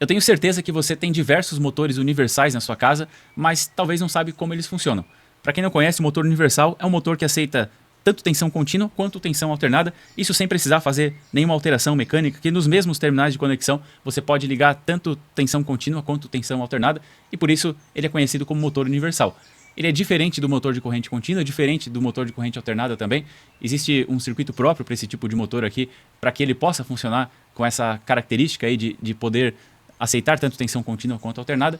Eu tenho certeza que você tem diversos motores universais na sua casa, mas talvez não sabe como eles funcionam. Para quem não conhece, o motor universal é um motor que aceita tanto tensão contínua quanto tensão alternada, isso sem precisar fazer nenhuma alteração mecânica, que nos mesmos terminais de conexão você pode ligar tanto tensão contínua quanto tensão alternada, e por isso ele é conhecido como motor universal. Ele é diferente do motor de corrente contínua, diferente do motor de corrente alternada também. Existe um circuito próprio para esse tipo de motor aqui, para que ele possa funcionar com essa característica aí de poder aceitar tanto tensão contínua quanto alternada.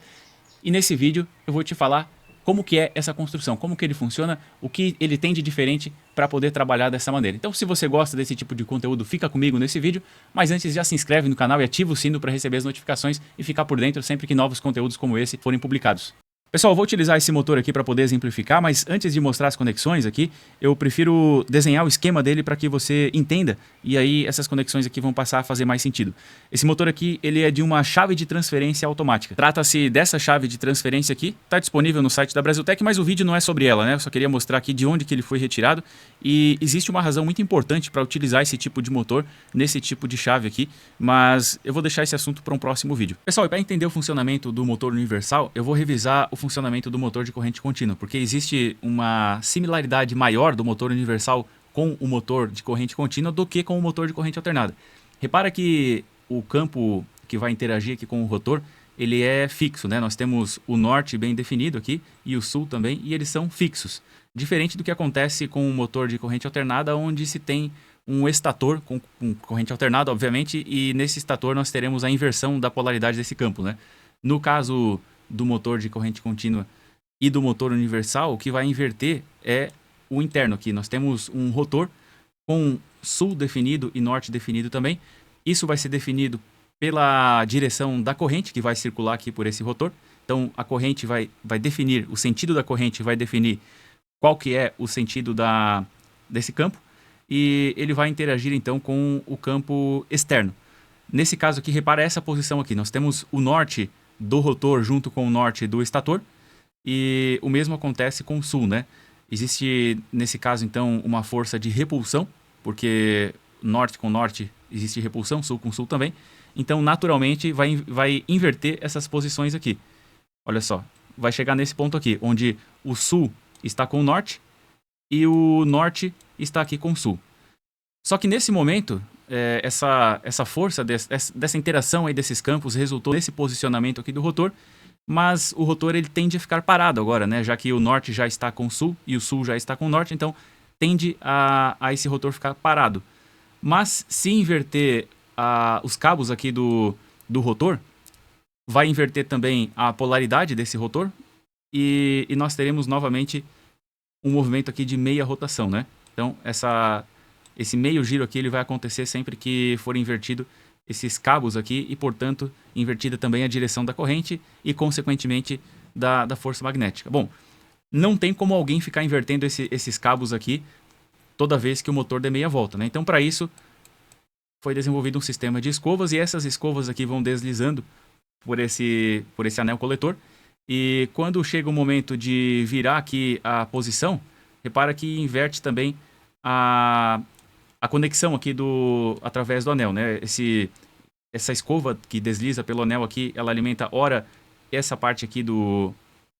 E nesse vídeo eu vou te falar como que é essa construção, como que ele funciona, o que ele tem de diferente para poder trabalhar dessa maneira. Então, se você gosta desse tipo de conteúdo, fica comigo nesse vídeo, mas antes já se inscreve no canal e ativa o sino para receber as notificações e ficar por dentro sempre que novos conteúdos como esse forem publicados. Pessoal, eu vou utilizar esse motor aqui para poder exemplificar, mas antes de mostrar as conexões aqui, eu prefiro desenhar o esquema dele para que você entenda, e aí essas conexões aqui vão passar a fazer mais sentido. Esse motor aqui, ele é de uma chave de transferência automática. Trata-se dessa chave de transferência aqui, está disponível no site da Brasiltec, mas o vídeo não é sobre ela, né? Eu só queria mostrar aqui de onde que ele foi retirado, e existe uma razão muito importante para utilizar esse tipo de motor nesse tipo de chave aqui, mas eu vou deixar esse assunto para um próximo vídeo. Pessoal, e para entender o funcionamento do motor universal, eu vou revisar o funcionamento do motor de corrente contínua, porque existe uma similaridade maior do motor universal com o motor de corrente contínua do que com o motor de corrente alternada. Repara que o campo que vai interagir aqui com o rotor, ele é fixo, né? Nós temos o norte bem definido aqui e o sul também, e eles são fixos. Diferente do que acontece com o motor de corrente alternada, onde se tem um estator com corrente alternada, obviamente, e nesse estator nós teremos a inversão da polaridade desse campo, né? No caso do motor de corrente contínua e do motor universal, o que vai inverter é o interno aqui. Nós temos um rotor com sul definido e norte definido também. Isso vai ser definido pela direção da corrente que vai circular aqui por esse rotor. Então a corrente vai definir, o sentido da corrente vai definir qual que é o sentido desse campo, e ele vai interagir então com o campo externo. Nesse caso aqui, repara essa posição aqui, nós temos o norte do rotor junto com o norte do estator, e o mesmo acontece com o sul, né? Existe nesse caso então uma força de repulsão, porque norte com norte existe repulsão, sul com sul também, então naturalmente vai inverter essas posições aqui. Olha só, vai chegar nesse ponto aqui, onde o sul está com o norte e o norte está aqui com o sul. Só que nesse momento, essa força dessa interação aí desses campos resultou nesse posicionamento aqui do rotor, mas o rotor ele tende a ficar parado agora, né? Já que o norte já está com o sul e o sul já está com o norte, então tende a esse rotor ficar parado. Mas se inverter os cabos aqui do rotor, vai inverter também a polaridade desse rotor, e nós teremos novamente um movimento aqui de meia rotação, né? Então esse meio giro aqui ele vai acontecer sempre que for invertido esses cabos aqui e, portanto, invertida também a direção da corrente e, consequentemente, da força magnética. Bom, não tem como alguém ficar invertendo esses cabos aqui toda vez que o motor dê meia volta, né? Então, para isso, foi desenvolvido um sistema de escovas, e essas escovas aqui vão deslizando por esse anel coletor. E quando chega o momento de virar aqui a posição, repara que inverte também a conexão aqui através do anel, né? Essa escova que desliza pelo anel aqui, ela alimenta ora essa parte aqui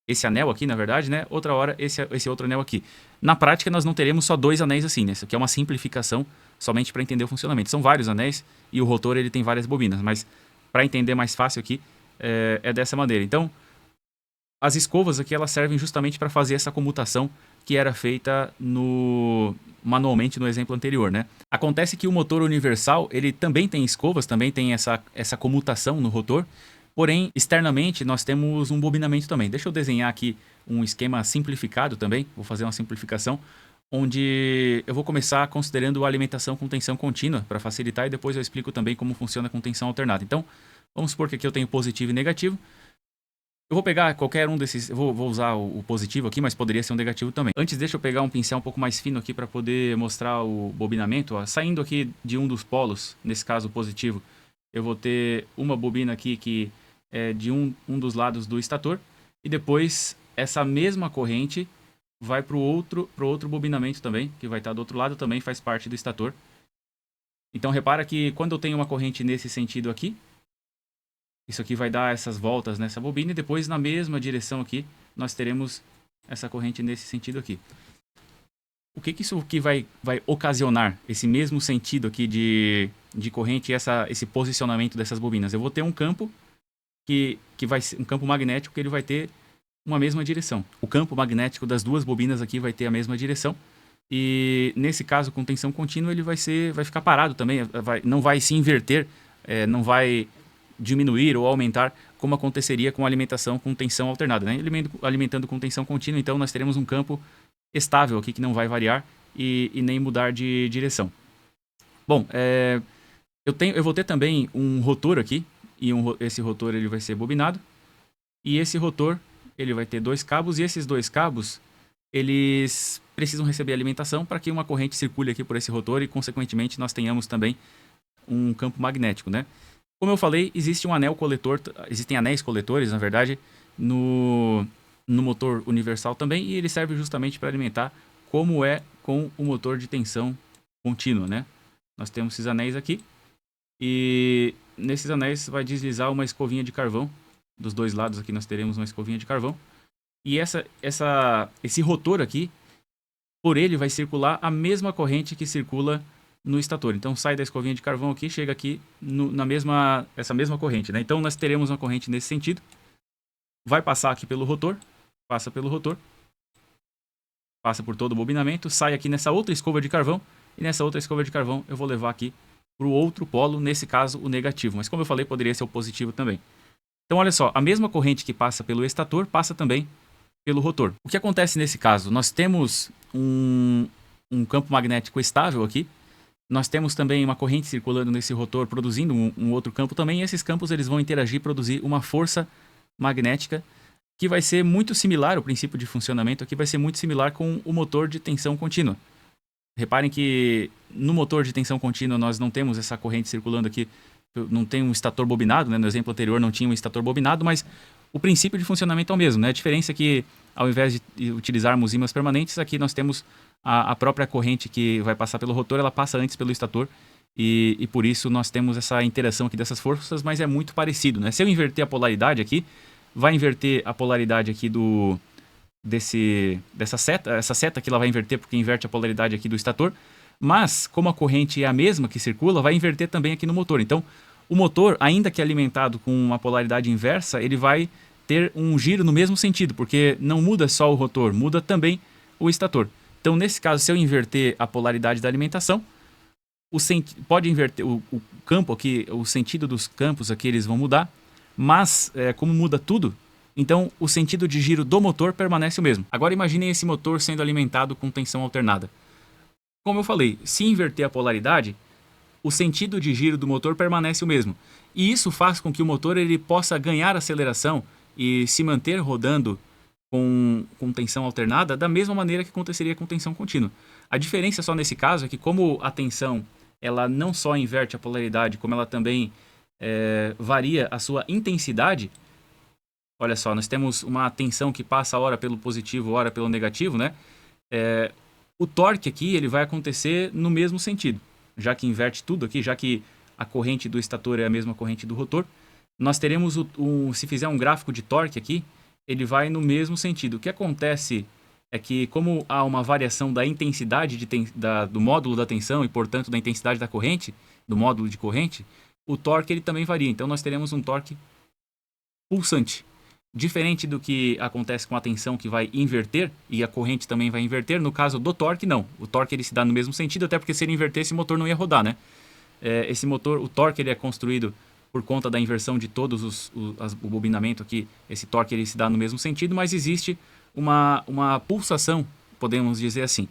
esse anel aqui, na verdade, né? Outra hora esse outro anel aqui. Na prática, nós não teremos só dois anéis assim, né? Isso aqui é uma simplificação somente para entender o funcionamento. São vários anéis e o rotor ele tem várias bobinas, mas para entender mais fácil aqui, é dessa maneira. Então, as escovas aqui elas servem justamente para fazer essa comutação que era feita manualmente no exemplo anterior, né? Acontece que o motor universal ele também tem escovas, também tem essa comutação no rotor, porém externamente nós temos um bobinamento também. Deixa eu desenhar aqui um esquema simplificado também, vou fazer uma simplificação, onde eu vou começar considerando a alimentação com tensão contínua para facilitar, e depois eu explico também como funciona com tensão alternada. Então, vamos supor que aqui eu tenho positivo e negativo. Eu vou pegar qualquer um desses, eu vou usar o positivo aqui, mas poderia ser um negativo também. Antes, deixa eu pegar um pincel um pouco mais fino aqui para poder mostrar o bobinamento. Ó. Saindo aqui de um dos polos, nesse caso positivo, eu vou ter uma bobina aqui que é de um dos lados do estator, e depois essa mesma corrente vai para o outro bobinamento também, que vai estar do outro lado, também faz parte do estator. Então repara que quando eu tenho uma corrente nesse sentido aqui, Isso aqui vai dar essas voltas nessa bobina e depois na mesma direção aqui nós teremos essa corrente nesse sentido aqui. O que isso aqui vai ocasionar? Esse mesmo sentido aqui de corrente e esse posicionamento dessas bobinas. Eu vou ter um campo que vai ser um campo magnético que ele vai ter uma mesma direção. O campo magnético das duas bobinas aqui vai ter a mesma direção. E nesse caso, com tensão contínua, ele vai ficar parado também. Não vai se inverter, não vai diminuir ou aumentar como aconteceria com a alimentação com tensão alternada, né? Alimentando com tensão contínua, então nós teremos um campo estável aqui que não vai variar e nem mudar de direção. Bom, eu vou ter também um rotor aqui e esse rotor ele vai ser bobinado e esse rotor ele vai ter 2 cabos e esses 2 cabos eles precisam receber alimentação para que uma corrente circule aqui por esse rotor e consequentemente nós tenhamos também um campo magnético, né? Como eu falei, existe um anel coletor, existem anéis coletores, na verdade, no motor universal também, e ele serve justamente para alimentar como é com o motor de tensão contínua, né? Nós temos esses anéis aqui, e nesses anéis vai deslizar uma escovinha de carvão. Dos 2 lados aqui nós teremos uma escovinha de carvão. E esse rotor aqui, por ele vai circular a mesma corrente que circula no estator. Então sai da escovinha de carvão aqui, chega aqui essa mesma corrente, né? Então nós teremos uma corrente nesse sentido. Vai passar aqui pelo rotor, passa pelo rotor, passa por todo o bobinamento, sai aqui nessa outra escova de carvão e nessa outra escova de carvão eu vou levar aqui para o outro polo, nesse caso o negativo. Mas como eu falei, poderia ser o positivo também. Então olha só, a mesma corrente que passa pelo estator passa também pelo rotor. O que acontece nesse caso? Nós temos um campo magnético estável aqui. Nós temos também uma corrente circulando nesse rotor, produzindo um outro campo também. E esses campos eles vão interagir e produzir uma força magnética que vai ser muito similar, o princípio de funcionamento aqui vai ser muito similar com o motor de tensão contínua. Reparem que no motor de tensão contínua nós não temos essa corrente circulando aqui, não tem um estator bobinado, né? No exemplo anterior não tinha um estator bobinado, mas o princípio de funcionamento é o mesmo, né? A diferença é que ao invés de utilizarmos ímãs permanentes, aqui nós temos a própria corrente que vai passar pelo rotor, ela passa antes pelo estator e por isso nós temos essa interação aqui dessas forças, mas é muito parecido, né? Se eu inverter a polaridade aqui, vai inverter a polaridade aqui dessa seta, essa seta aqui ela vai inverter porque inverte a polaridade aqui do estator, mas como a corrente é a mesma que circula, vai inverter também aqui no motor. Então, o motor, ainda que alimentado com uma polaridade inversa, ele vai ter um giro no mesmo sentido, porque não muda só o rotor, muda também o estator. Então, nesse caso, se eu inverter a polaridade da alimentação, pode inverter o campo aqui, o sentido dos campos aqui eles vão mudar, mas como muda tudo, então o sentido de giro do motor permanece o mesmo. Agora imaginem esse motor sendo alimentado com tensão alternada. Como eu falei, se inverter a polaridade, o sentido de giro do motor permanece o mesmo. E isso faz com que o motor ele possa ganhar aceleração e se manter rodando com tensão alternada da mesma maneira que aconteceria com tensão contínua. A diferença só nesse caso é que como a tensão ela não só inverte a polaridade, como ela também varia a sua intensidade. Olha só, nós temos uma tensão que passa hora pelo positivo, hora pelo negativo, né? O torque aqui ele vai acontecer no mesmo sentido, já que inverte tudo aqui, já que a corrente do estator é a mesma corrente do rotor. Nós teremos, se fizer um gráfico de torque aqui, ele vai no mesmo sentido. O que acontece é que como há uma variação da intensidade do módulo da tensão e, portanto, da intensidade da corrente, do módulo de corrente, o torque ele também varia. Então, nós teremos um torque pulsante. Diferente do que acontece com a tensão que vai inverter e a corrente também vai inverter, no caso do torque, não. O torque ele se dá no mesmo sentido, até porque se ele invertesse, o motor não ia rodar, né? Esse motor, o torque ele é construído por conta da inversão de todos o bobinamento aqui. Esse torque ele se dá no mesmo sentido, mas existe uma pulsação, podemos dizer assim.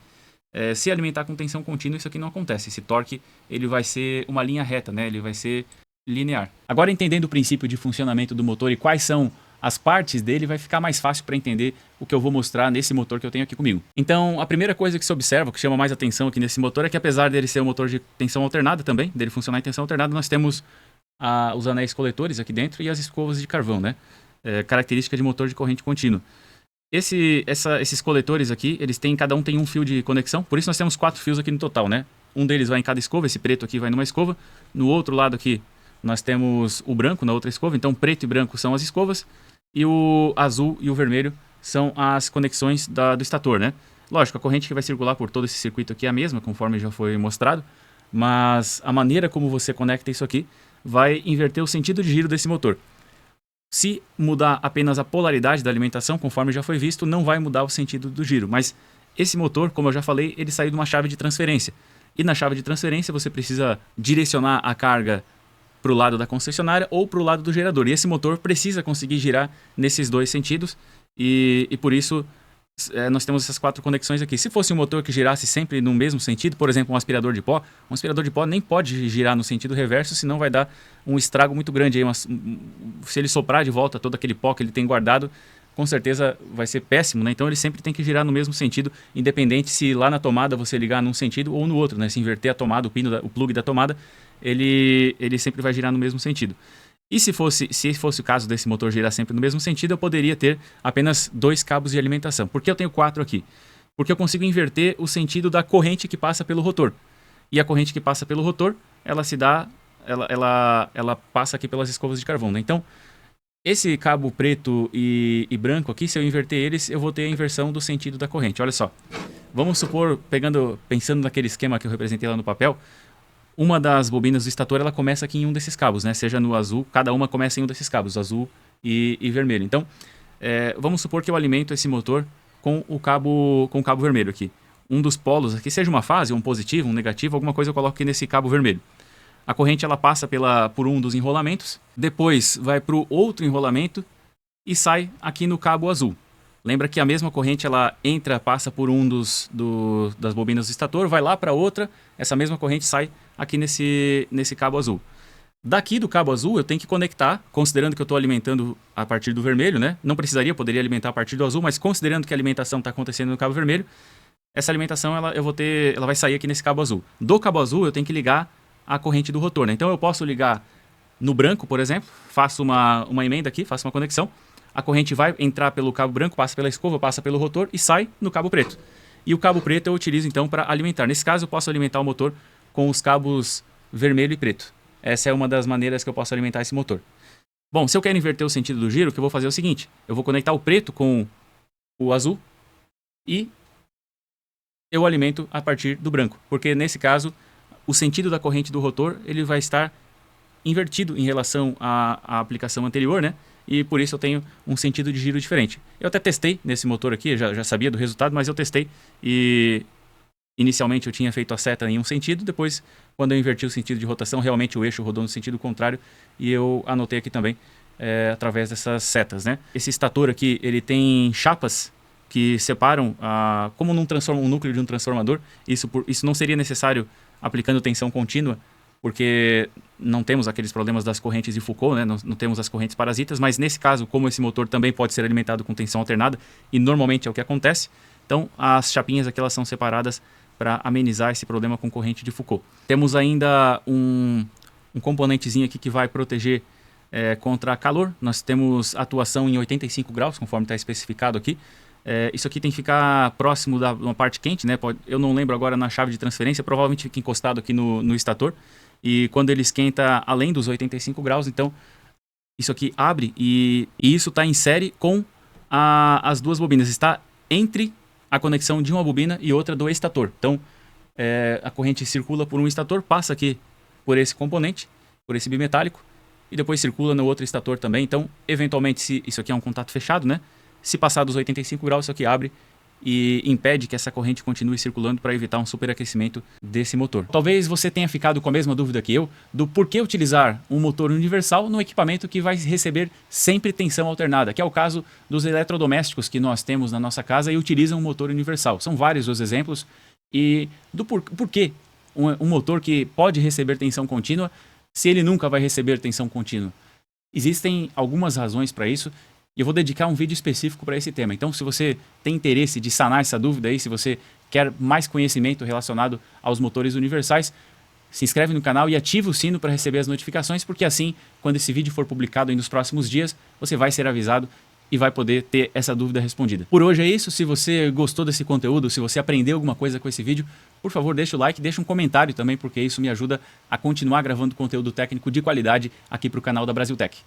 Se alimentar com tensão contínua, isso aqui não acontece. Esse torque ele vai ser uma linha reta, né? Ele vai ser linear. Agora, entendendo o princípio de funcionamento do motor e quais são as partes dele, vai ficar mais fácil para entender o que eu vou mostrar nesse motor que eu tenho aqui comigo. Então, a primeira coisa que se observa, que chama mais atenção aqui nesse motor, é que apesar dele ser um motor de tensão alternada também, dele funcionar em tensão alternada, nós temos os anéis coletores aqui dentro e as escovas de carvão, né? Característica de motor de corrente contínua. Esses coletores aqui, cada um tem um fio de conexão, por isso nós temos 4 fios aqui no total, né? Um deles vai em cada escova, esse preto aqui vai numa escova, no outro lado aqui, no outro fio, nós temos 2 fios, né? 2 fios de conexão. nós temos o branco na outra escova, então preto e branco são as escovas, e o azul e o vermelho são as conexões do estator, né? Lógico, a corrente que vai circular por todo esse circuito aqui é a mesma, conforme já foi mostrado, mas a maneira como você conecta isso aqui vai inverter o sentido de giro desse motor. Se mudar apenas a polaridade da alimentação, conforme já foi visto, não vai mudar o sentido do giro, mas esse motor, como eu já falei, ele saiu de uma chave de transferência. E na chave de transferência você precisa direcionar a carga para o lado da concessionária ou para o lado do gerador. E esse motor precisa conseguir girar nesses dois sentidos e por isso nós temos essas 4 conexões aqui. Se fosse um motor que girasse sempre no mesmo sentido, por exemplo, um aspirador de pó nem pode girar no sentido reverso, senão vai dar um estrago muito grande. Aí, se ele soprar de volta todo aquele pó que ele tem guardado, com certeza vai ser péssimo, né? Então ele sempre tem que girar no mesmo sentido, independente se lá na tomada você ligar num sentido ou no outro, né? Se inverter a tomada, o plug da tomada, ele sempre vai girar no mesmo sentido. E se fosse o caso desse motor girar sempre no mesmo sentido, eu poderia ter apenas 2 cabos de alimentação. Por que eu tenho 4 aqui? Porque eu consigo inverter o sentido da corrente que passa pelo rotor. E a corrente que passa pelo rotor, ela passa aqui pelas escovas de carvão, né? Então, esse cabo preto e branco aqui, se eu inverter eles, eu vou ter a inversão do sentido da corrente. Olha só. Vamos supor, pensando naquele esquema que eu representei lá no papel, uma das bobinas do estator, ela começa aqui em um desses cabos, né? Seja no azul, cada uma começa em um desses cabos, azul e vermelho. Então, vamos supor que eu alimento esse motor com o cabo vermelho aqui. Um dos polos aqui, seja uma fase, um positivo, um negativo, alguma coisa eu coloco aqui nesse cabo vermelho. A corrente ela passa por um dos enrolamentos, depois vai para o outro enrolamento e sai aqui no cabo azul. Lembra que a mesma corrente ela passa por um das bobinas do estator, vai lá para outra, essa mesma corrente sai aqui nesse cabo azul. Daqui do cabo azul eu tenho que conectar, considerando que eu estou alimentando a partir do vermelho, né? Não poderia alimentar a partir do azul, mas considerando que a alimentação está acontecendo no cabo vermelho, essa alimentação ela vai sair aqui nesse cabo azul. Do cabo azul eu tenho que ligar a corrente do rotor, né? Então eu posso ligar no branco, por exemplo, faço uma emenda aqui, faço uma conexão, a corrente vai entrar pelo cabo branco, passa pela escova, passa pelo rotor e sai no cabo preto. E o cabo preto eu utilizo então para alimentar. Nesse caso eu posso alimentar o motor com os cabos vermelho e preto. Essa é uma das maneiras que eu posso alimentar esse motor. Bom, se eu quero inverter o sentido do giro, o que eu vou fazer é o seguinte, eu vou conectar o preto com o azul e eu alimento a partir do branco, porque nesse caso o sentido da corrente do rotor ele vai estar invertido em relação à aplicação anterior, né? E por isso eu tenho um sentido de giro diferente. Eu até testei nesse motor aqui, eu já sabia do resultado, mas eu testei e inicialmente eu tinha feito a seta em um sentido, depois quando eu inverti o sentido de rotação, realmente o eixo rodou no sentido contrário e eu anotei aqui também através dessas setas, né? Esse estator aqui, ele tem chapas que separam, como um núcleo de um transformador, isso não seria necessário aplicando tensão contínua, porque não temos aqueles problemas das correntes de Foucault, né? Não temos as correntes parasitas, mas nesse caso, como esse motor também pode ser alimentado com tensão alternada, e normalmente é o que acontece, então as chapinhas aqui elas são separadas para amenizar esse problema com corrente de Foucault. Temos ainda um componentezinho aqui que vai proteger contra calor. Nós temos atuação em 85 graus, conforme está especificado aqui. Isso aqui tem que ficar próximo de uma parte quente, né? Eu não lembro agora na chave de transferência, provavelmente fica encostado aqui no estator. E quando ele esquenta além dos 85 graus, então isso aqui abre e isso está em série com as duas bobinas. Está entre a conexão de uma bobina e outra do estator. Então a corrente circula por um estator, passa aqui por esse componente, por esse bimetálico, e depois circula no outro estator também. Então, eventualmente, se isso aqui é um contato fechado, né? Se passar dos 85 graus, isso aqui abre e impede que essa corrente continue circulando para evitar um superaquecimento desse motor. Talvez você tenha ficado com a mesma dúvida que eu do porquê utilizar um motor universal no equipamento que vai receber sempre tensão alternada, que é o caso dos eletrodomésticos que nós temos na nossa casa e utilizam um motor universal. São vários os exemplos e do porquê um motor que pode receber tensão contínua se ele nunca vai receber tensão contínua. Existem algumas razões para isso. E eu vou dedicar um vídeo específico para esse tema. Então, se você tem interesse de sanar essa dúvida aí, se você quer mais conhecimento relacionado aos motores universais, se inscreve no canal e ativa o sino para receber as notificações, porque assim, quando esse vídeo for publicado aí nos próximos dias, você vai ser avisado e vai poder ter essa dúvida respondida. Por hoje é isso. Se você gostou desse conteúdo, se você aprendeu alguma coisa com esse vídeo, por favor, deixa o like, deixa um comentário também, porque isso me ajuda a continuar gravando conteúdo técnico de qualidade aqui para o canal da Brasil Tech.